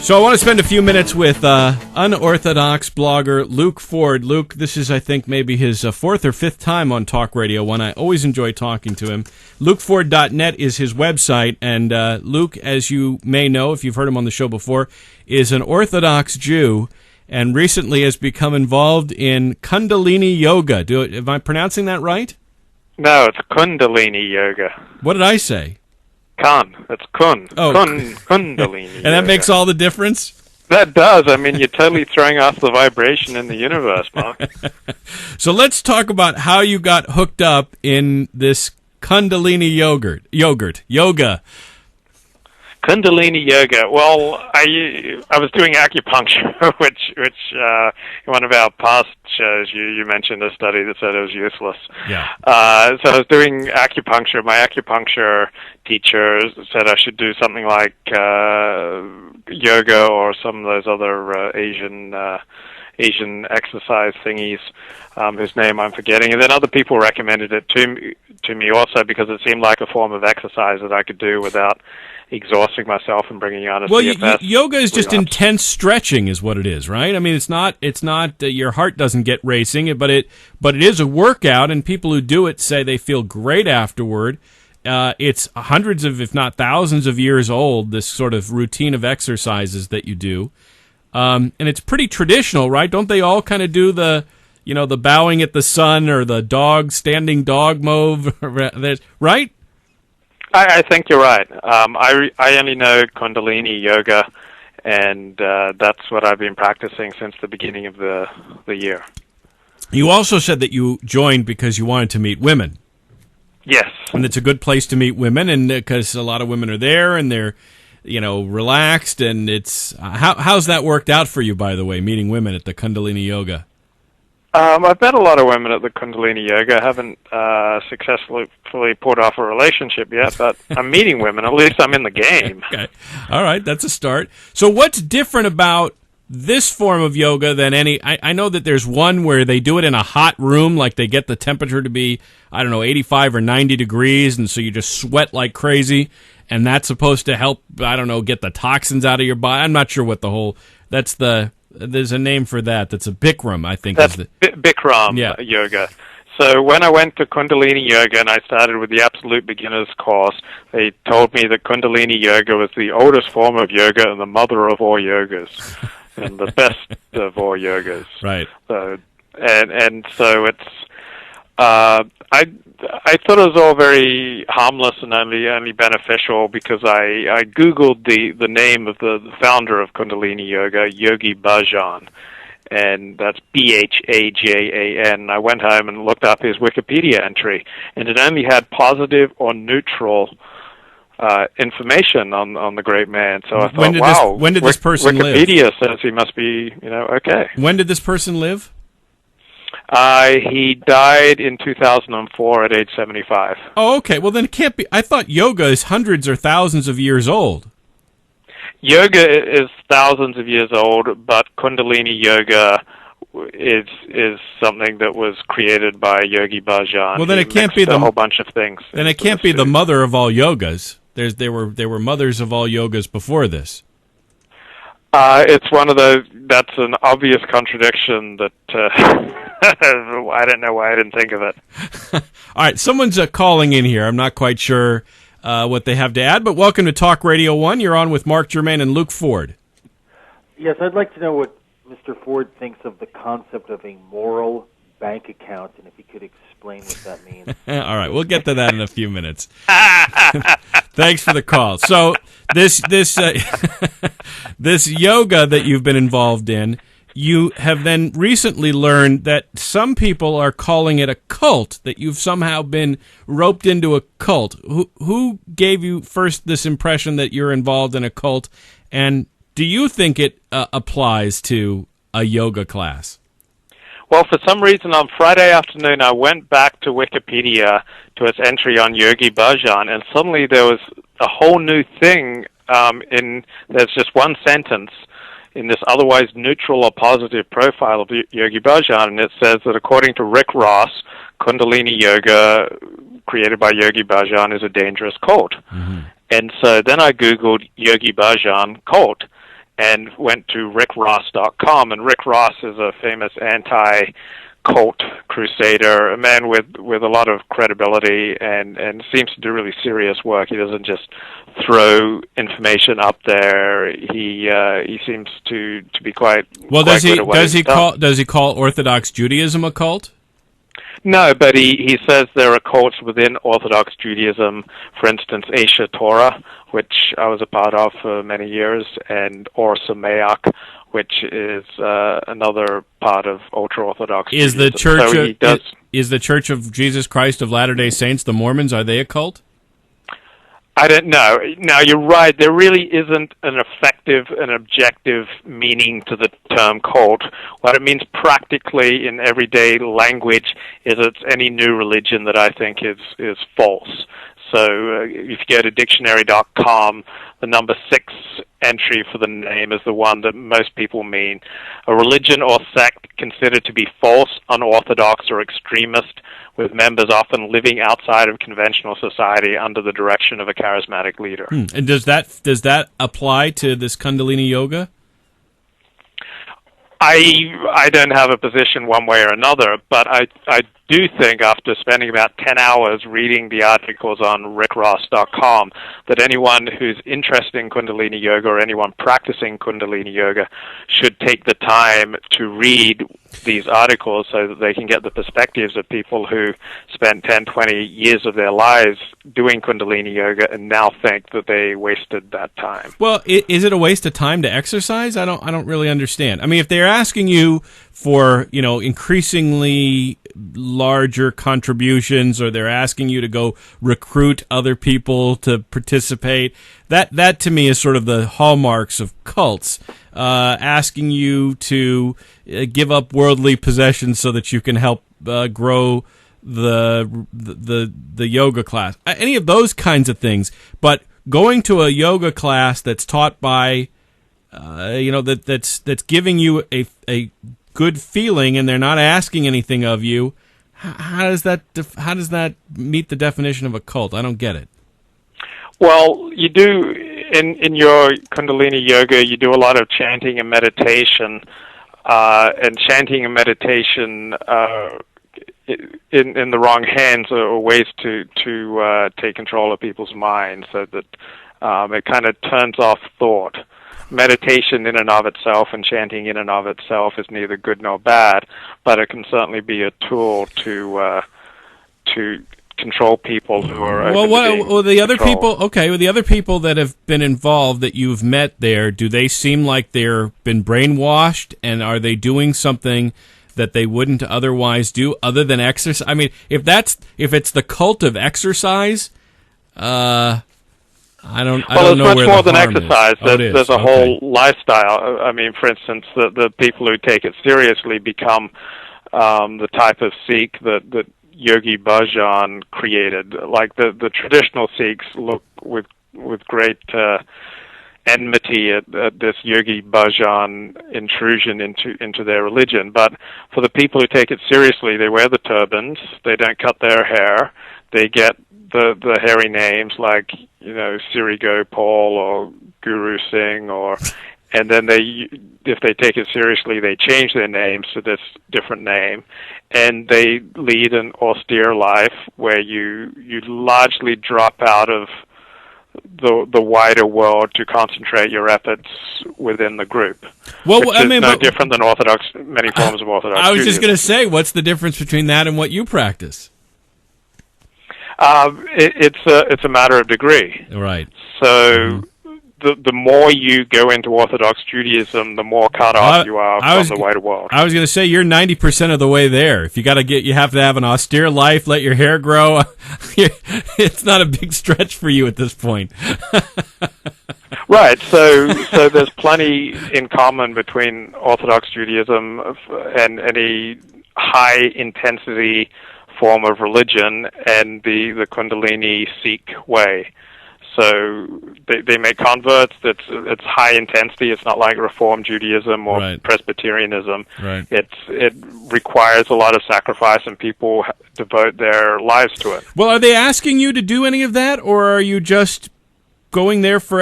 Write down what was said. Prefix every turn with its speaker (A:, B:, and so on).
A: So I want to spend a few minutes with unorthodox blogger Luke Ford. Luke, this is, I think, maybe his fourth or fifth time on Talk Radio One. I always enjoy talking to him. LukeFord.net is his website, and Luke, as you may know, if you've heard him on the show before, is an Orthodox Jew and recently has become involved in Kundalini Yoga. Am I pronouncing that right?
B: No, it's Kundalini Yoga.
A: What did I say?
B: It's Kun.
A: Oh.
B: Kundalini
A: And that makes all the difference?
B: That does. I mean, you're totally throwing off the vibration in the universe, Mark.
A: So let's talk about how you got hooked up in this Kundalini yoga.
B: Kundalini Yoga. Well, I was doing acupuncture, which in one of our past shows you mentioned a study that said it was useless.
A: Yeah.
B: So I was doing acupuncture. My acupuncture teacher said I should do something like yoga or some of those other Asian exercise thingies, whose name I'm forgetting. And then other people recommended it to me also because it seemed like a form of exercise that I could do without exhausting myself and bringing on a CFS.
A: Yoga is just intense stretching is what it is, right? I mean, it's not your heart doesn't get racing, but it is a workout, and people who do it say they feel great afterward. It's hundreds of, if not thousands of years old, this sort of routine of exercises that you do. And it's pretty traditional, right? Don't they all kind of do the bowing at the sun or the standing dog move, right?
B: I think you're right. I only know Kundalini Yoga, and that's what I've been practicing since the beginning of the year.
A: You also said that you joined because you wanted to meet women.
B: Yes.
A: And it's a good place to meet women, and because a lot of women are there, and they're relaxed, and it's how's that worked out for you, by the way, meeting women at the Kundalini Yoga?
B: I've met a lot of women at the Kundalini Yoga. I haven't successfully pulled off a relationship yet, but I'm meeting women. At least I'm in the game.
A: Okay. All right, that's a start. So what's different about this form of yoga than any... I know that there's one where they do it in a hot room, like they get the temperature to be, 85 or 90 degrees, and so you just sweat like crazy, and that's supposed to help, get the toxins out of your body. I'm not sure what the whole... There's a name for that. That's a Bikram, I think.
B: That's Bikram yoga. So when I went to Kundalini Yoga and I started with the Absolute Beginners course, they told me that Kundalini Yoga was the oldest form of yoga and the mother of all yogas, and the best of all yogas.
A: Right.
B: So so it's I thought it was all very harmless and only beneficial because I Googled the name of the founder of Kundalini Yoga, Yogi Bhajan, and that's Bhajan. I went home and looked up his Wikipedia entry, and it only had positive or neutral information on the great man. So I thought,
A: when did this person live?
B: Wikipedia says he must be, okay.
A: When did this person live?
B: He died in 2004 at age 75.
A: Oh, okay. Well, then it can't be. I thought yoga is hundreds or thousands of years old.
B: Yoga is thousands of years old, but Kundalini Yoga is something that was created by Yogi Bhajan.
A: Well, then it can't be
B: a whole bunch of things.
A: Then it can't be the mother of all yogas. There were mothers of all yogas before this.
B: It's one of those. That's an obvious contradiction that I don't know why I didn't think of it.
A: All right, someone's calling in here. I'm not quite sure what they have to add, but welcome to Talk Radio 1. You're on with Mark Germain and Luke Ford.
C: Yes, I'd like to know what Mr. Ford thinks of the concept of a moral bank account, and if he could explain what that means.
A: All right, we'll get to that in a few minutes. Thanks for the call. So this this yoga that you've been involved in, you have then recently learned that some people are calling it a cult, that you've somehow been roped into a cult. Who gave you first this impression that you're involved in a cult, and do you think it applies to a yoga class?
B: Well, for some reason on Friday afternoon, I went back to Wikipedia to its entry on Yogi Bhajan, and suddenly there was a whole new thing there's just one sentence in this otherwise neutral or positive profile of Yogi Bhajan, and it says that according to Rick Ross, Kundalini Yoga, created by Yogi Bhajan, is a dangerous cult. Mm-hmm. And so then I Googled Yogi Bhajan cult, and went to rickross.com. And Rick Ross is a famous anti-cult crusader, a man with a lot of credibility, and seems to do really serious work. He doesn't just throw information up there. He seems to be quite
A: well.
B: Quite good at what he's done.
A: Does he call Orthodox Judaism a cult?
B: No, but he says there are cults within Orthodox Judaism, for instance, Aish Torah, which I was a part of for many years, and Or Sameach, which is another part of ultra-Orthodox
A: Is
B: Judaism.
A: the Church
B: So
A: is the Church of Jesus Christ of Latter-day Saints, the Mormons, are they a cult?
B: I don't know. Now, you're right. There really isn't an effective and objective meaning to the term cult. What it means practically in everyday language is it's any new religion that I think is false. So if you go to dictionary.com, the number 6 entry for the name is the one that most people mean. A religion or sect considered to be false, unorthodox, or extremist, with members often living outside of conventional society under the direction of a charismatic leader.
A: And does that apply to this Kundalini yoga?
B: I don't have a position one way or another, but I do think after spending about 10 hours reading the articles on rickross.com that anyone who's interested in Kundalini yoga or anyone practicing Kundalini yoga should take the time to read these articles so that they can get the perspectives of people who spent 10, 20 years of their lives doing Kundalini yoga and now think that they wasted that time.
A: Well, is it a waste of time to exercise? I don't really understand. I mean, if they're asking you for, increasingly larger contributions, or they're asking you to go recruit other people to participate, that to me is sort of the hallmarks of cults. Asking you to give up worldly possessions so that you can help grow the yoga class. Any of those kinds of things. But going to a yoga class that's taught by that's giving you a good feeling, and they're not asking anything of you. How does that meet the definition of a cult? I don't get it.
B: Well, you do in your Kundalini yoga. You do a lot of chanting and meditation, and chanting and meditation in the wrong hands are ways to take control of people's minds, so that it kind of turns off thought. Meditation in and of itself and chanting in and of itself is neither good nor bad, but it can certainly be a tool to control people who are
A: the other people. Okay, well, the other people that have been involved that you've met there, do they seem like they're been brainwashed, and are they doing something that they wouldn't otherwise do other than exercise? I mean, if it's the cult of exercise, I don't know where the harm is. Well, it's much more than exercise.
B: There's a whole lifestyle. I mean, for instance, the people who take it seriously become the type of Sikh that Yogi Bhajan created. Like the traditional Sikhs look with great enmity at this Yogi Bhajan intrusion into their religion. But for the people who take it seriously, they wear the turbans, they don't cut their hair, they get the hairy names like, Siri Gopal or Guru Singh, and then if they take it seriously, they change their names to this different name, and they lead an austere life where you largely drop out of the wider world to concentrate your efforts within the group.
A: Well,
B: which is no different than many forms of Orthodox
A: I was
B: Judaism.
A: just going to say, what's the difference between that and what you practice?
B: It's a matter of degree.
A: Right.
B: So the more you go into Orthodox Judaism, the more cut off you are from the wider world.
A: I was going to say you're 90% of the way there. If you have to have an austere life, let your hair grow. It's not a big stretch for you at this point.
B: Right. So there's plenty in common between Orthodox Judaism and any high intensity form of religion and the Kundalini Sikh way. So they make converts. It's high intensity. It's not like Reform Judaism or Presbyterianism.
A: Right.
B: It requires a lot of sacrifice, and people devote their lives to it.
A: Well, are they asking you to do any of that, or are you just going there forever?